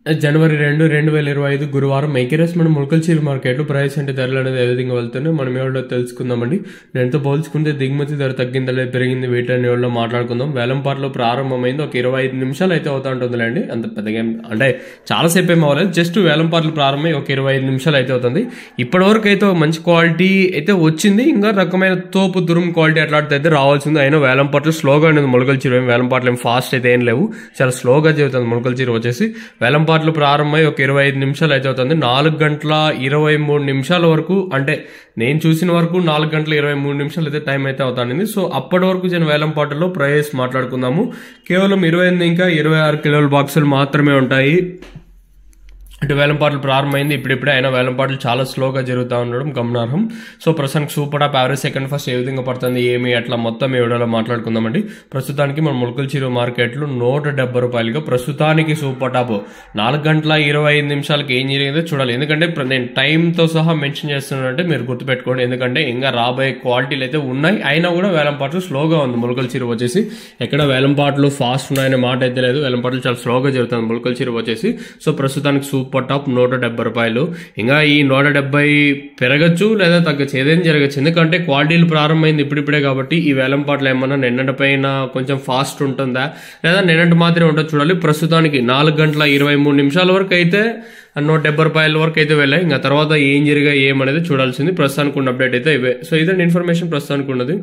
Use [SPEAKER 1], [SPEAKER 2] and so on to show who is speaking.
[SPEAKER 1] జనవరి 2, 2025 గురువారం మేకిరేస్మెంట్ ములకల్చీరు మార్కెట్లో ప్రైస్ అంటే ధరలు అనేది ఏ విధంగా వెళ్తున్నాయి మనం ఎవరో తెలుసుకుందామండి. దాంతో పోల్చుకుంటే దిగుమతి ధర తగ్గిందా లేదా పెరిగింది వీటిని ఎవరిలో మాట్లాడుకుందాం. వేలంపాటలో ప్రారంభమైంది ఒక 25 నిమిషాలు అయితే అవుతా ఉంటుందిలేండి. అంత పెద్దగా అంటే చాలాసేపు ఏం అవ్వలేదు, జస్ట్ వేలంపాటలు ప్రారంభమై ఒక 25 నిమిషాలు అయితే అవుతుంది. ఇప్పటి వరకు అయితే మంచి క్వాలిటీ అయితే వచ్చింది, ఇంకా రకమైన తోపు దురుము క్వాలిటీ అట్లాంటిది అయితే రావాల్సింది. అయినా వేలంపాటలు స్లోగా ఉండేది ములకల్చీరు. వేలంపాటలు ఏం ఫాస్ట్ అయితే ఏం లేవు, చాలా స్లోగా జరుగుతుంది ములకల్చీరు వచ్చేసి. వేలంపాటలు ప్రారంభమై ఒక 25 నిమిషాలు అయితే అవుతుంది. 4 గంటల 23 నిమిషాల వరకు, అంటే నేను చూసిన వరకు 4 గంటల 23 నిమిషాలు అయితే టైం అయితే అవుతానండి. సో అప్పటి వరకు నేను వేలంపాటలో ప్రైస్ మాట్లాడుకుందాము. కేవలం 28 ఇంకా 26 కిలోల బాక్సులు మాత్రమే ఉంటాయి. అంటే వేలంపాటలు ప్రారంభమైంది ఇప్పుడిప్పుడే, అయినా వేలంపాటలు చాలా స్లోగా జరుగుతూ ఉండడం గమనార్హం. సో ప్రస్తుతానికి super top average second first ఏ విధంగా పడుతుంది ఏమి అట్లా మొత్తం ఈ వీడియోలో మాట్లాడుకుందామండి. ప్రస్తుతానికి మన ములకల్చీరు మార్కెట్లో 170 రూపాయలుగా ప్రస్తుతానికి సూపర్ టాప్. 4 గంటల 25 నిమిషాలకి ఏం జరిగిందో చూడాలి. ఎందుకంటే నేను టైంతో సహా మెన్షన్ చేస్తున్నానంటే మీరు గుర్తుపెట్టుకోండి, ఎందుకంటే ఇంకా రాబోయే క్వాలిటీలు అయితే ఉన్నాయి. అయినా కూడా వేలంపాటలు స్లోగా ఉంది ములకల్చీరు వచ్చేసి. ఎక్కడ వేలంపాటలు ఫాస్ట్ ఉన్నాయనే మాట అయితే లేదు, వేలంపాటలు చాలా స్లోగా జరుగుతుంది ములకల్చీరు వచ్చేసి. సో ప్రస్తుతానికి సూపర్ టాప్ 170 రూపాయలు. ఇంకా ఈ 170 పెరగచ్చు లేదా తగ్గచ్చు, ఏదైనా జరగచ్చు. ఎందుకంటే క్వాలిటీలు ప్రారంభమైంది ఇప్పుడిప్పుడే కాబట్టి ఈ వేలంపాటలు ఏమన్నా నిన్నటి పైన కొంచెం ఫాస్ట్ ఉంటుందా లేదా నిన్నటి మాత్రమే ఉంటుందో చూడాలి. ప్రస్తుతానికి 4 గంటల 23 నిమిషాల వరకు అయితే 170 రూపాయల వరకు అయితే వెళ్ళాయి. ఇంకా తర్వాత ఏం జరిగా ఏమనేది చూడాల్సింది. ప్రస్తుతానికి ఉన్న అప్డేట్ అయితే ఇవే. సో ఇదండి ఇన్ఫర్మేషన్ ప్రస్తుతానికి ఉన్నది.